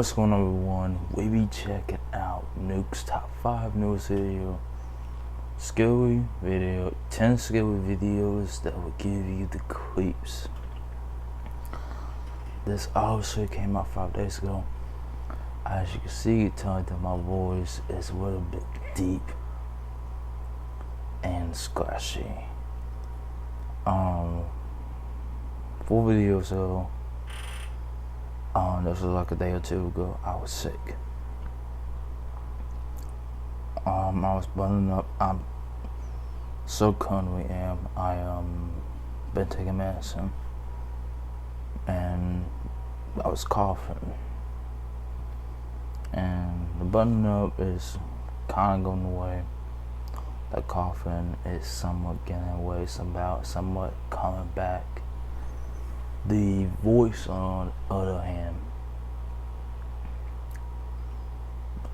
What's going on, everyone? We be checking out Nuke's top 5 newest video. Scary video, 10 scary videos that will give you the creeps. This also came out 5 days ago. As you can see, telling that my voice is a little bit deep and scratchy. 4 videos ago, this was like a day or 2 ago, I was sick. I was burning up. I'm so currently am. I been taking medicine, and I was coughing, and the burning up is kind of going away. The coughing is somewhat getting away, somewhat coming back. The voice, on the other hand,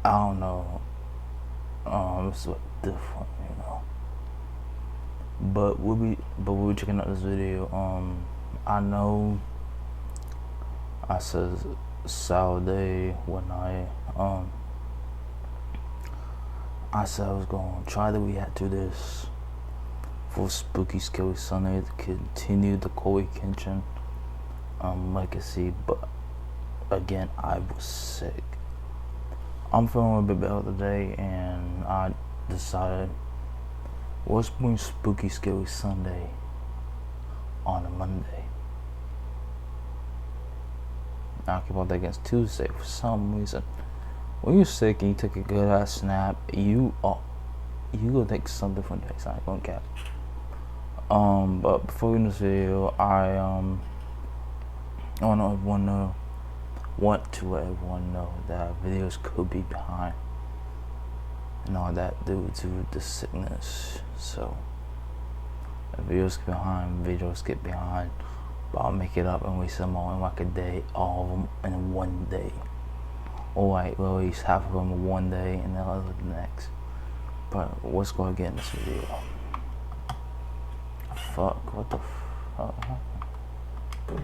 I don't know. It's like different, you know. But we'll be checking out this video. I know I said Saturday when I said I was gonna try to react to this for Spooky Scary Sunday to continue the Corey Kenshin legacy, but again, I was sick. I'm feeling a bit better today, and I decided, let's bring Spooky Scary Sunday on a Monday. I keep on thinking it's Tuesday for some reason. When you're sick and you take a good ass nap, you gonna take some different days. I ain't gonna cap. But before we end this video, I want to let everyone know that videos could be behind and all that due to the sickness. So if videos get behind, but I'll make it up and release them all in like a day, all of them in one day. Or like release half of them in one day and the other the next. But let's go get in this video. Fuck, what the fuck?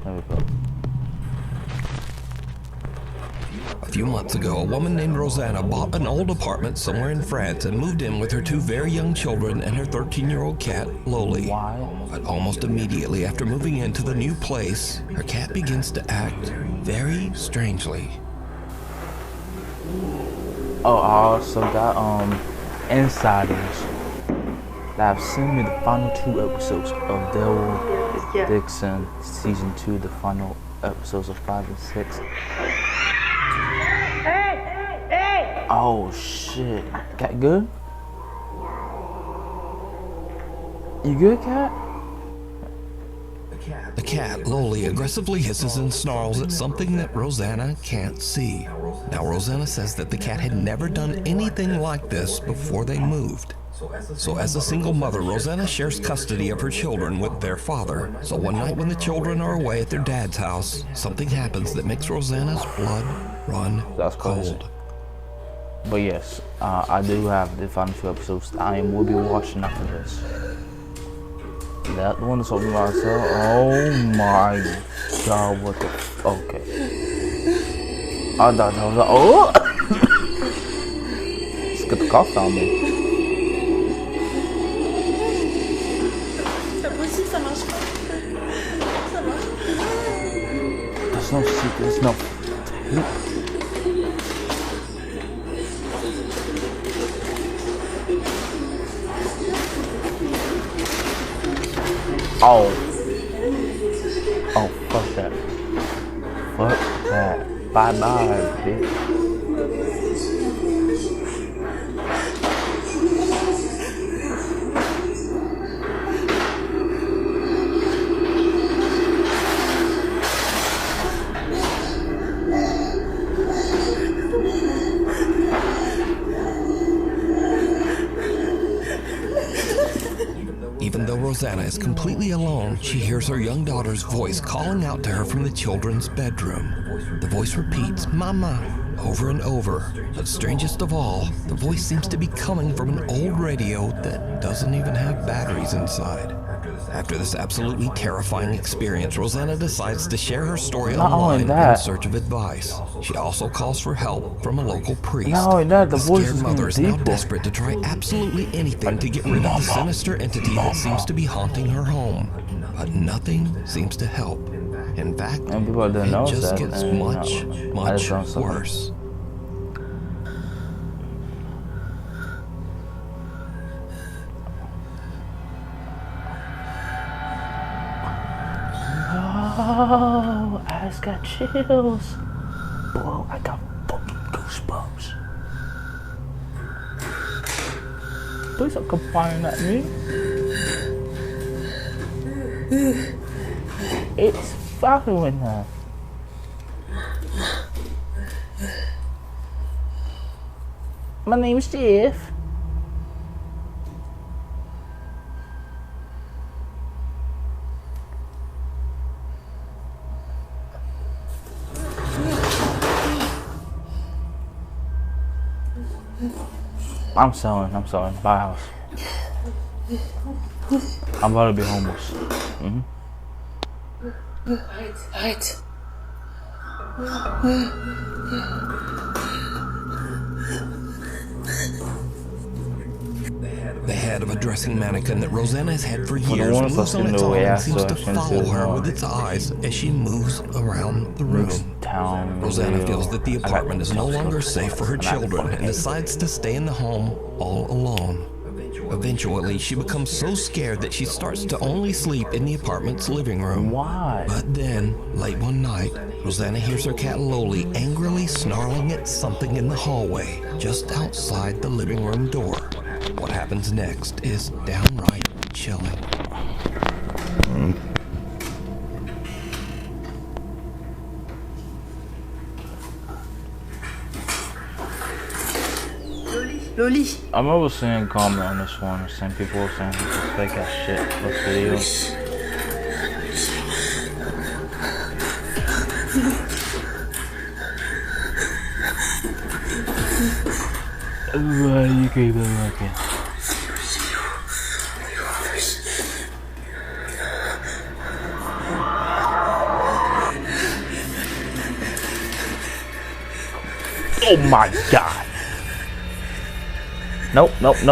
There we go. A few months ago, a woman named Rosanna bought an old apartment somewhere in France and moved in with her 2 very young children and her 13-year-old cat, Loli. Why? But almost immediately after moving into the new place, her cat begins to act very strangely. Oh, I also got insiders that have sent me the final 2 episodes of Daryl Dixon season 2, the final episodes of 5 and 6. Hey! Oh shit! Cat good? You good, cat? The cat, Loli, aggressively hisses and snarls at something that Rosanna can't see. Now, Rosanna says that the cat had never done anything like this before they moved. So as a single mother, Rosanna shares custody of her children with their father. So one night when the children are away at their dad's house, something happens that makes Rosanna's blood run cold. But yes, I do have the final 2 episodes that I will be watching after this. That one is open by itself. Oh my god, what the okay. I thought that was oh! Let's get the cough on me. There's no secret, there's no tape. Oh, fuck that. Fuck that. Bye-bye, bitch. Even though Rosanna is completely alone, she hears her young daughter's voice calling out to her from the children's bedroom. The voice repeats, "Mama," over and over. But strangest of all, the voice seems to be coming from an old radio that doesn't even have batteries inside. After this absolutely terrifying experience, Rosanna decides to share her story Not only online that, in search of advice. She also calls for help from a local priest. not only that, the voice scared is mother is now deeper. desperate to try absolutely anything to get rid of the sinister entity that seems to be haunting her home. But nothing seems to help. In fact, And people didn't it notice just that, gets and, much I just don't support. worse. Oh, I just got chills. Whoa, I got fucking goosebumps. Please don't come firing at me. It's following her. My name's Jeff. I'm selling, buy a house. I'm about to be homeless. Right. The head of a dressing mannequin that Rosanna has had for the years ones moves that on seem its to own and react seems to to actions follow is, her with its eyes as she moves around the room. Town. Rosanna feels that the apartment is no longer safe for her children and decides to stay in the home all alone. Eventually, she becomes so scared that she starts to only sleep in the apartment's living room. Why? But then, late one night, Rosanna hears her cat Loli angrily snarling at something in the hallway just outside the living room door. What happens next is downright chilling. Loli. I remember seeing a comment on this one, some people were saying it's fake ass shit. This video. You keep it looking. Oh my god. Nope. What's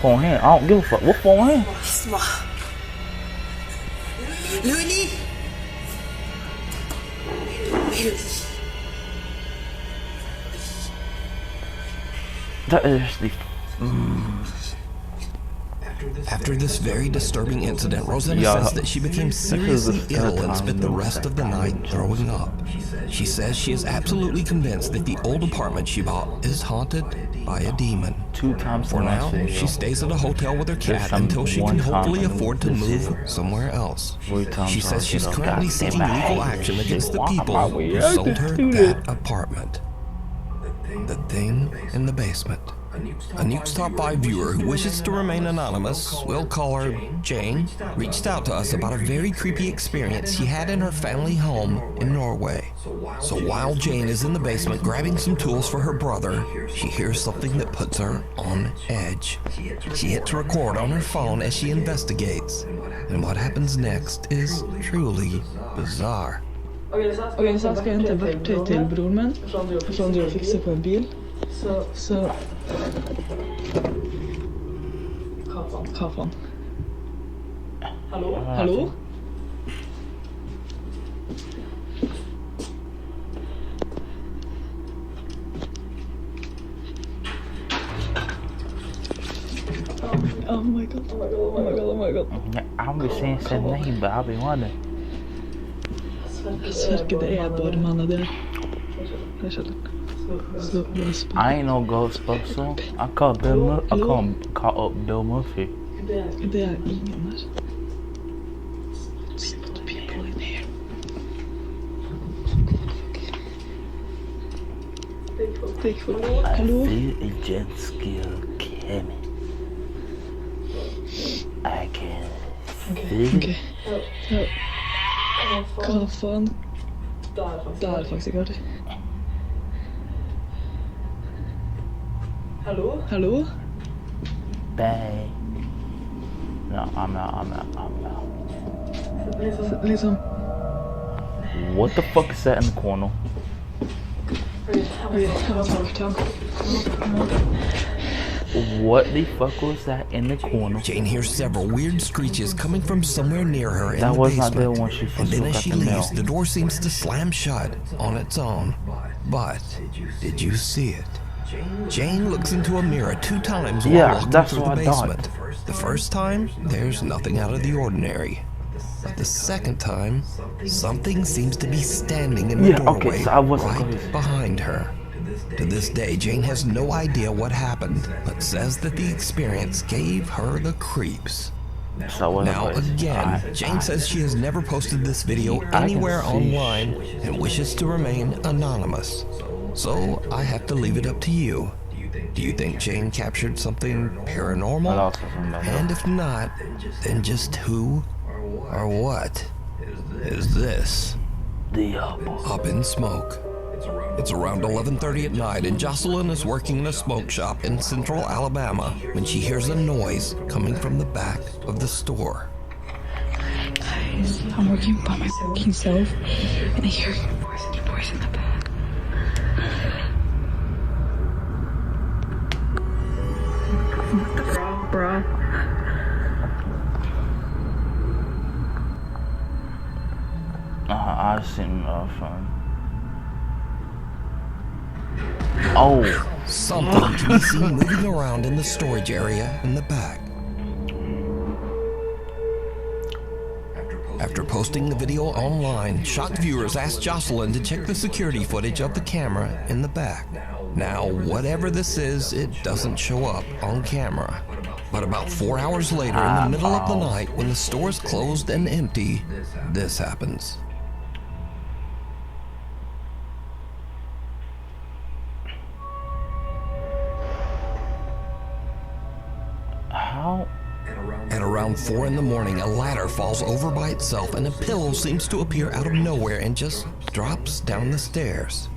on hand? I don't give a fuck. What's on hand? Laisse-moi. Loli. Mélodie. That is the. After this very disturbing incident, Rosanna says that she became seriously ill and spent the rest of the night throwing up. She says she is absolutely convinced that the old apartment she bought is haunted by a demon. 2 times For now, she stays at a hotel with her cat until she can hopefully afford to move somewhere else. She says she's currently seeking legal action against the people who sold her that apartment. The thing in the basement. A Nuke's Top 5 viewer who wishes to remain anonymous, we'll call her Jane, reached out to us about a very creepy experience she had in her family home in Norway. So while Jane is in the basement grabbing some tools for her brother, she hears something that puts her on edge. She hits record on her phone as she investigates, and what happens next is truly bizarre. Okej, så ska jag inte verktøy til broren min, for han driver og fikser på en bil. Så Kaffan. Hallo? Oh my god. I'll be saying his name, but I'll be wondering. Jeg sverker det bare mannen der. Jeg skjønner. I ain't no Ghostbuster. I call Bill call up Bill Murphy. Det ingen her. Spot people in here. Take for Hallo? I feel a jet skill coming. I can feel Okay. Hva faen? Det faktisk ikke artig. Hallo? bang. No, I'm out. Liksom, What the fuck is that in the corner? jag vet, jag har tagit han. What the fuck was that in the corner? Jane hears several weird screeches coming from somewhere near her in That the was not there basement. when she first And then looked as at she the leaves, mail. the door seems to slam shut on its own. But did you see it? Jane looks into a mirror 2 times while Yeah, walking that's through the what I thought. basement. The first time, there's nothing out of the ordinary. But the second time, something seems to be standing in the Yeah, okay, doorway so I wasn't right confused. behind her. To this day, Jane has no idea what happened, but says that the experience gave her the creeps. So I wasn't Now crazy. again, Jane says she has never posted this video can anywhere see online and wishes to remain anonymous. So I have to leave it up to you. Do you think Jane captured something paranormal? What else was in there? And if not, then just who or what is this? The Up in smoke. It's around 11:30 at night, and Jocelyn is working in a smoke shop in central Alabama when she hears a noise coming from the back of the store. I'm working by my fucking self, and I hear voice in the back. Bro. I've seen from. Oh, Something can be seen moving around in the storage area in the back. After posting the video online, shocked viewers asked Jocelyn to check the security footage of the camera in the back. Now, whatever this is, it doesn't show up on camera. But about 4 hours later, in the middle of the night, when the store is closed and empty, this happens. how? At around 4 in the morning, a ladder falls over by itself and a pillow seems to appear out of nowhere and just drops down the stairs.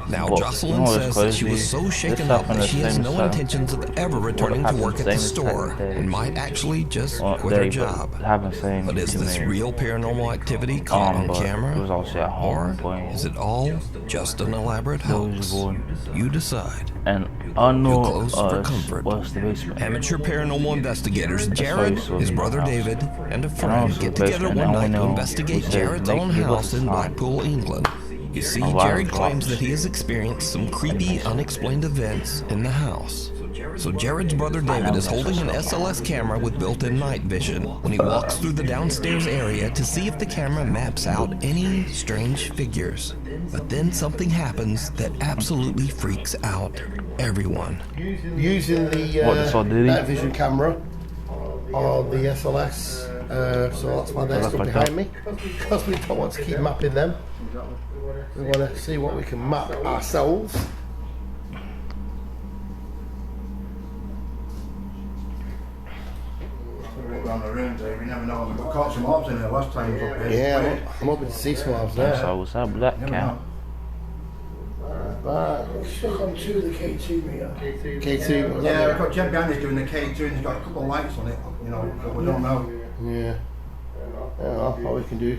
Now, Well, Jocelyn you know what's says that she was crazy? so This shaken up happened that the she has same no time. intentions of ever returning to happened work the at the same store exact day. and might actually just Well, quit her they job. haven't seen But is to this me. real paranormal activity caught on But camera? it was also at Or home playing. is it all just an elaborate hoax? You decide. And unknown close for comfort. was the basement. Amateur paranormal investigators Jared, his brother David, and a friend also get the together basement, one and we night to know investigate we said Jared's make own give us house a in sign. Blackpool, England. You see, A lot Jared of claims blocks. that he has experienced some creepy, unexplained events in the house. So Jared's brother David is holding an SLS camera with built-in night vision when he walks through the downstairs area to see if the camera maps out any strange figures. But then something happens that absolutely freaks out everyone. Using the So did he? night vision camera on the SLS, so that's why they're That's stuck like behind that. me, because we don't want to keep mapping them. We want to see what we can map ourselves. Around the room, Dave. You never know. We caught some orbs in there last time. We was up here. Yeah, I'm hoping to see some of there. So what's that black Never cat? know. But Stuck on 2 of the K2 meter. K2, was Yeah, that we've got Jeb behind us doing the K2 and he's got a couple of lights on it, you know, but we don't know. yeah. Yeah, well, what we can do,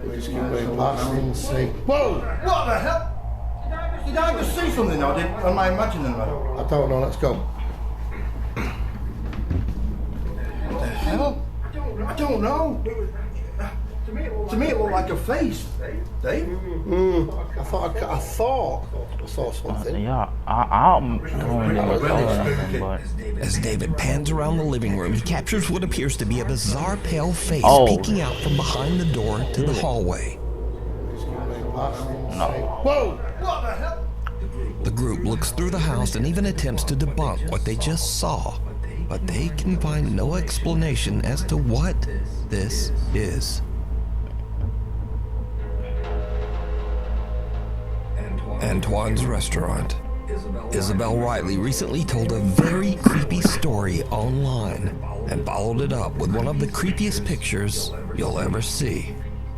we just keep going past and see. Whoa! What the hell? Did I just see something or am I imagining that? I don't know, let's go. What the hell? I don't know. To me it looked like a face. Dave? I thought I saw something. Yeah, I don't really recall anything, but As David pans around the living room, he captures what appears to be a bizarre pale face Oh. peeking out from behind the door to the hallway. Whoa! What the hell? The group looks through the house and even attempts to debunk what they just saw, but they can find no explanation as to what this is. Antoine's restaurant. Isabel Riley recently told a very creepy story online and followed it up with one of the creepiest pictures you'll ever see.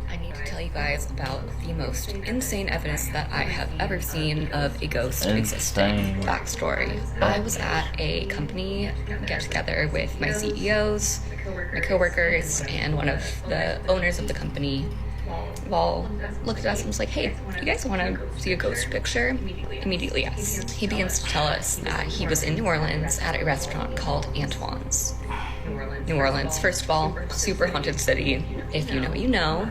I need to tell you you guys about the most insane evidence that I have ever seen of a ghost existing. Backstory. I was at a company get-together with my CEOs, my coworkers, and one of the owners of the company. All looked at us and was like, hey, do you guys want to see a ghost picture? Immediately, yes. He begins to tell us that he was in New Orleans at a restaurant called Antoine's. New Orleans, first of all, super haunted city. If you know, you know.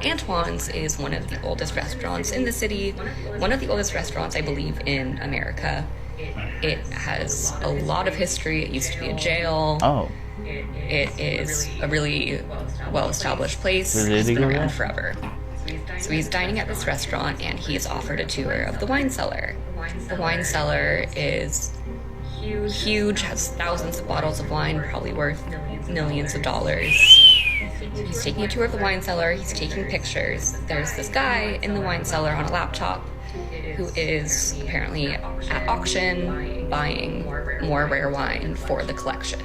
Antoine's is one of the oldest restaurants in the city, one of the oldest restaurants, I believe, in America. It has a lot of history. It used to be a jail. Oh. It is a really well-established place. It's been around forever. So he's dining at this restaurant, and he is offered a tour of the wine cellar. The wine cellar is huge, has thousands of bottles of wine, probably worth millions of dollars. He's taking a tour of the wine cellar, he's taking pictures. There's this guy in the wine cellar on a laptop who is apparently at auction buying more rare wine for the collection.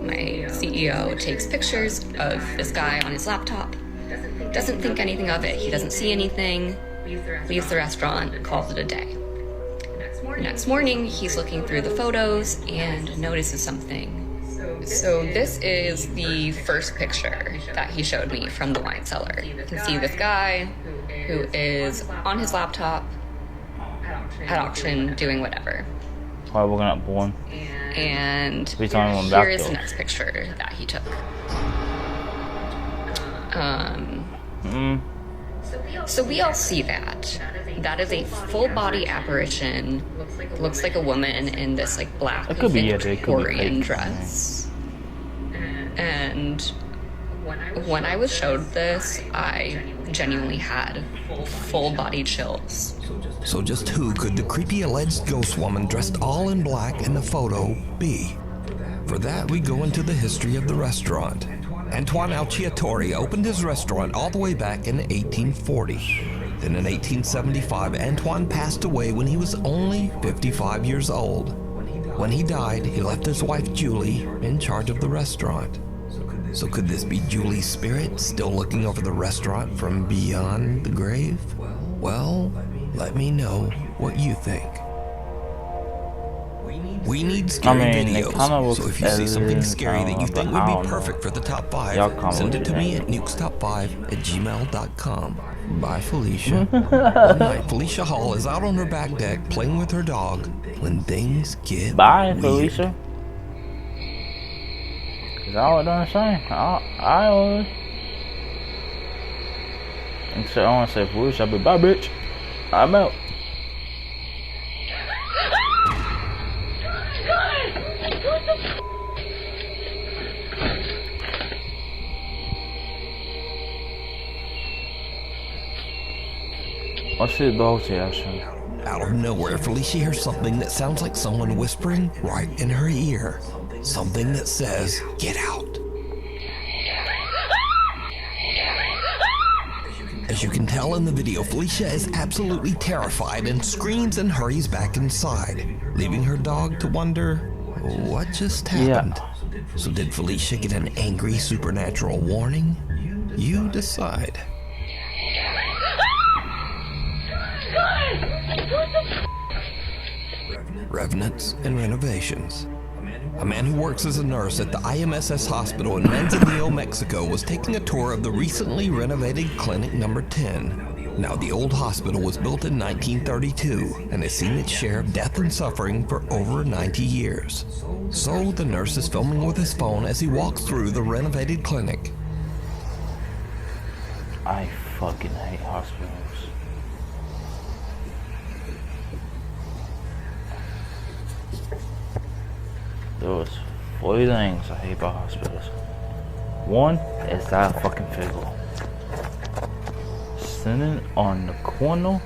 My CEO takes pictures of this guy on his laptop, doesn't think anything of it, he doesn't see anything, leaves the restaurant, calls it a day. The next morning, he's looking through the photos and notices something. So this is the first picture that he showed me from the wine cellar. You can see this guy who is on his laptop at auction doing whatever. Why we're not born? And here is the next picture that he took. So we all see that. That is a full body apparition. Looks like a woman in this like black Victorian dress. And when I was showed this, I genuinely had full body chills. So just who could the creepy alleged ghost woman dressed all in black in the photo be? For that, we go into the history of the restaurant. Antoine Alciatore opened his restaurant all the way back in 1840. Then in 1875, Antoine passed away when he was only 55 years old. When he died, he left his wife Julie in charge of the restaurant. So could this be Julie's spirit still looking over the restaurant from beyond the grave? Well, let me know what you think. We need scary videos, so if you see something scary that you think would be perfect for the top 5, send it to me at nukestop5@gmail.com. Bye, Felicia. One night, Felicia Hall is out on her back deck playing with her dog when things get weird. Felicia. Cause I was done the same. I was. And so I want to say Felicia, I'll be bye, bitch. I'm out. What's the dog's reaction? Out of nowhere, Felicia hears something that sounds like someone whispering right in her ear. Something that says, "Get out." As you can tell in the video, Felicia is absolutely terrified and screams and hurries back inside, leaving her dog to wonder, what just happened? Yeah. So did Felicia get an angry supernatural warning? You decide. Revenants and renovations. A man who works as a nurse at the IMSS hospital in Manzanillo, Mexico was taking a tour of the recently renovated Clinic Number 10. Now, the old hospital was built in 1932 and has seen its share of death and suffering for over 90 years. So, the nurse is filming with his phone as he walks through the renovated clinic. I fucking hate hospitals. There was 4 things I hate about hospitals. One is that fucking figure. Sitting on the corner.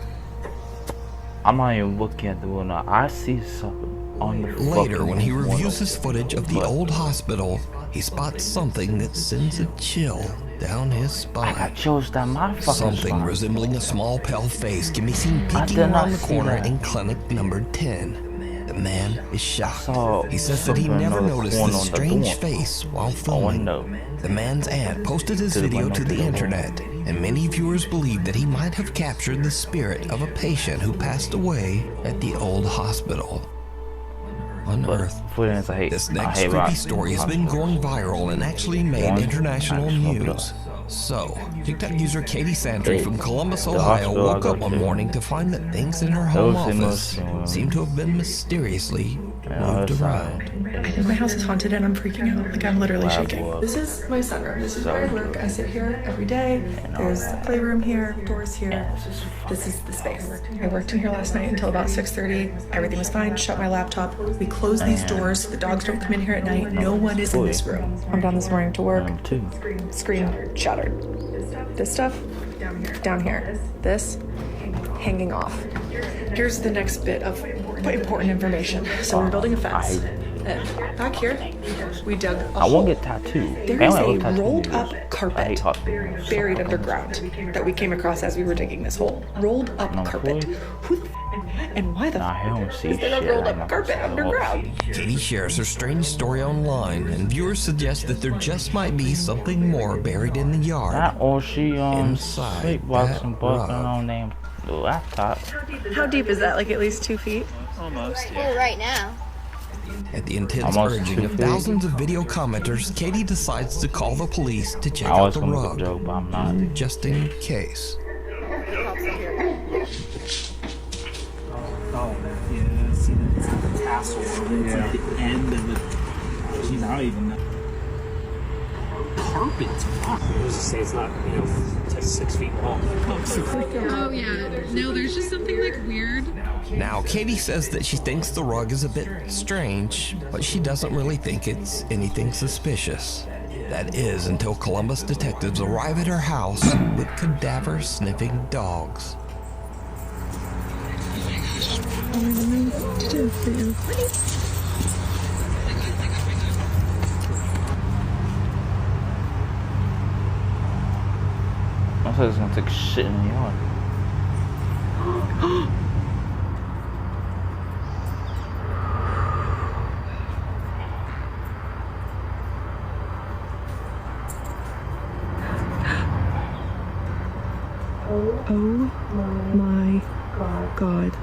I'm not even looking at the window. I see something on the Later, when he reviews window. his footage of the old hospital, he spots something that sends a chill down his spine. I chills down my fucking Something spine. resembling a small pale face can be seen peeking did not around the see corner that. in Clinic Number 10. The man is shocked. saw He says that he something never on the noticed corner this on the strange door. face while A filming. window. The man's aunt posted his To the video window to to the the internet, and many viewers believe that he might have captured the spirit of a patient who passed away at the old hospital. On But Earth. for instance, I hate, This I next hate creepy rock story has been hospitals. going viral and actually made One, international actual news. So, TikTok user Katie Santry Hey, from Columbus, the Ohio hospital I woke go up one to, morning to find that things in her home those in office those, seem to have been mysteriously moved other around. side. I think my house is haunted and I'm freaking out. Like I'm literally Lab shaking. work. This is my sunroom. This is So where I work. I sit here every day. There's a playroom here, doors here. Yeah, this is This is the space. I worked in here last night until about 6:30. Everything was fine. Shut my laptop. We close these doors so the dogs don't come in here at night. No one is in this room. I'm down this morning to work. two. Screen shattered. This stuff down here. This hanging off. Here's the next bit of important information. So we're building a fence. And back here, we dug a I hole. won't get tattooed. There I is don't a have tattoo rolled videos. up I hate carpet hospitals. buried underground that we came across as we were digging this hole. Rolled up No carpet. clue. Who the and why the Nah, he don't see is there shit. a rolled I'm up not carpet gonna say I don't underground? see. Katie shares her strange story online, and viewers suggest that there just might be something more buried in the yard. That or she Inside sleepwalks that and busting rug. on damn laptop. How deep is that? Like at least 2 feet? Well, right now. At the intense Almost urging 2 of feet. thousands of video commenters, Katie decides to call the police to check I out was the gonna make a rug, joke, but I'm not. just in case. Oh, yeah, see the tassel over it. It's like the end of it. She's not even carpets. Fuck. I was to say it's not, it's like 6 feet long. Oh yeah, no, there's just something like weird. Now, Katie says that she thinks the rug is a bit strange, but she doesn't really think it's anything suspicious. That is until Columbus detectives arrive at her house with cadaver-sniffing dogs. I thought I was gonna take a shit in the yard. Oh my God.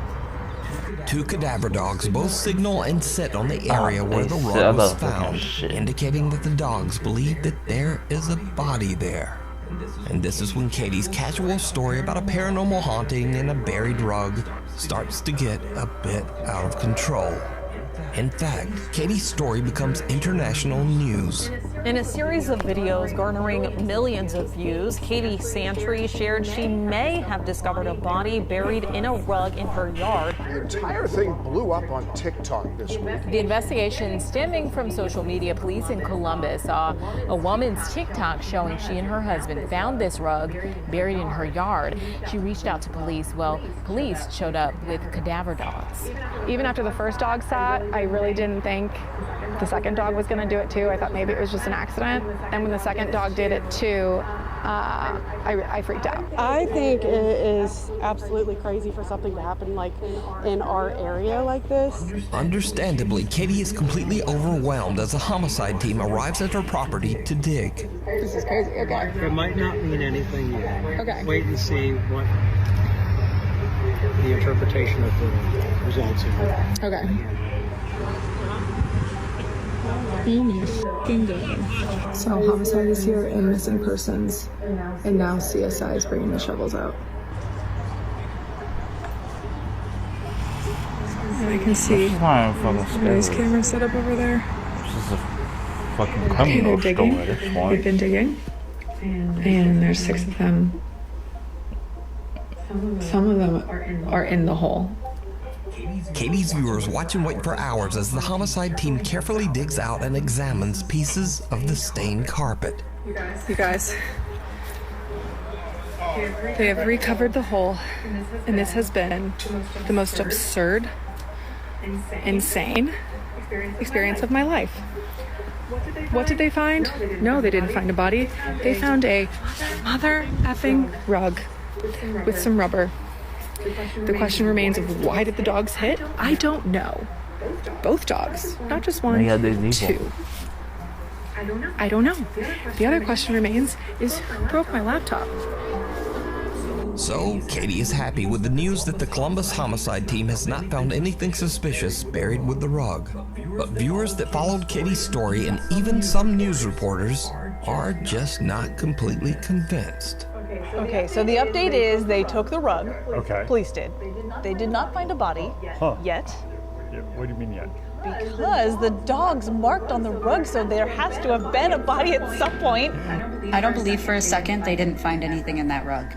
Two cadaver dogs both signal and sit on the area where the they rug was said that found, shit. indicating that the dogs believe that there is a body there. And this is when Katie's casual story about a paranormal haunting and a buried rug starts to get a bit out of control. In fact, Katie's story becomes international news. In a series of videos garnering millions of views, Katie Santry shared she may have discovered a body buried in a rug in her yard. The entire thing blew up on TikTok this week. The investigation stemming from social media. Police in Columbus saw a woman's TikTok showing she and her husband found this rug buried in her yard. She reached out to police. Well, police showed up with cadaver dogs. Even after the first dog sat, I really didn't think the second dog was going to do it too. I thought maybe it was just an accident. And when the second dog did it too, I freaked out. I think it is absolutely crazy for something to happen like in our area like this. Understandably, Katie is completely overwhelmed as a homicide team arrives at her property to dig. This is crazy. Okay. It might not mean anything yet. Okay. Wait and see what the interpretation of the results are. Okay. Oh my fucking god. So homicide is here and missing persons, and now CSI is bringing the shovels out. And I can see news camera set up over there. This is a fucking Okay, criminal they're digging. store at this point. They've been digging, and there's 6 of them. Some of them are in the hole. Katie's viewers watch and wait for hours as the homicide team carefully digs out and examines pieces of the stained carpet. You guys, they have recovered the hole, and this has been the most absurd, insane experience of my life. What did they find? No, they didn't find a body. They found a mother effing rug with some rubber. The question remains of why did the dogs hit? I don't know. Both dogs, not just one, two. I don't know. The other question remains is who broke my laptop? So, Katie is happy with the news that the Columbus homicide team has not found anything suspicious buried with the rug. But viewers that followed Katie's story and even some news reporters are just not completely convinced. Okay, so the update is they took the rug. Okay. Police did. They did not find a body yet. Yeah, what do you mean yet? Because the dogs marked on the rug, so there has to have been a body at some point. I don't believe for a second they didn't find anything in that rug.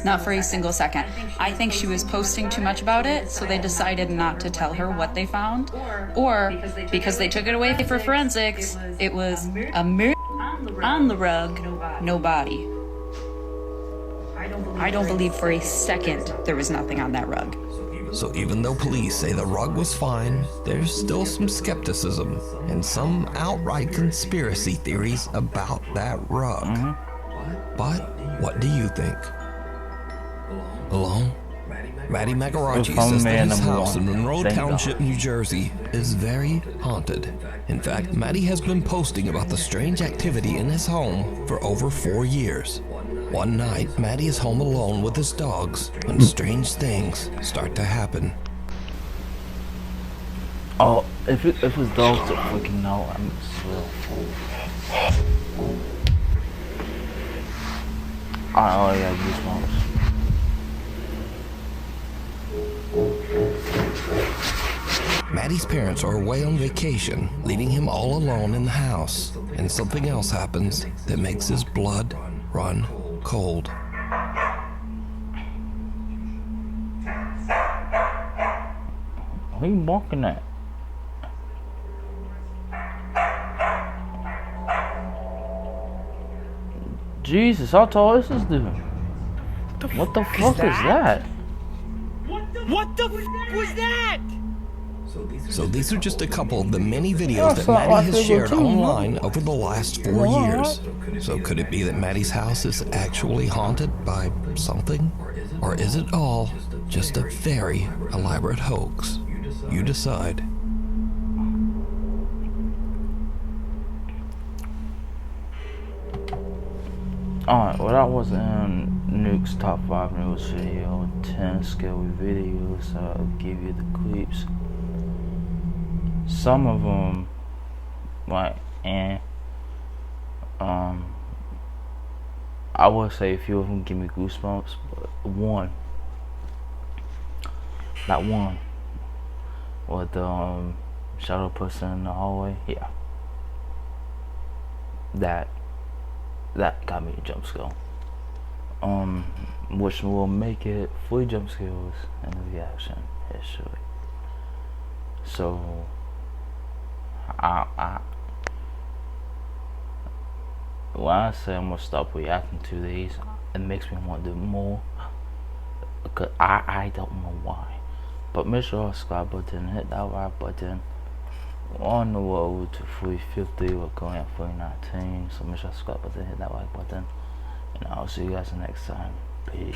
Not for a single second. I think she was posting too much about it, so they decided not to tell her what they found. Or because they took it away for forensics, it was a murder on the rug, no body. I don't believe for a second there was nothing on that rug. So even though police say the rug was fine, there's still some skepticism and some outright conspiracy theories about that rug. But what do you think? Alone? Matty Magarachi says that his house in Monroe Township, New Jersey is very haunted. In fact, Matty has been posting about the strange activity in his home for over 4 years. One night, Matty is home alone with his dogs when strange things start to happen. Oh, if his dogs don't freaking know, I'm so oh yeah, goosebumps. Matty's parents are away on vacation, leaving him all alone in the house, and something else happens that makes his blood run cold. What are you barking at? Jesus, how tall is this dude? What the fuck is that? What the f was that? So these are just a couple of the many videos that Matty has shared online over the last 4 years. So could it be that Matty's house is actually haunted by something? Or is it all just a very elaborate hoax? You decide. Alright, well that was in Nuke's top 5 news video, 10 scary videos. I'll give you the creeps. Some of them, like, I would say a few of them give me goosebumps, but that one with the shadow person in the hallway, yeah, that got me a jump scare. Which will make it 3 jump scares in the reaction history. So when I say I'm gonna stop reacting to these, it makes me want to do more. Because I don't know why. But make sure you subscribe button, hit that like button. We're on the road to 350, we're going at 319. So make sure you subscribe button, hit that like button. And I'll see you guys next time. Peace.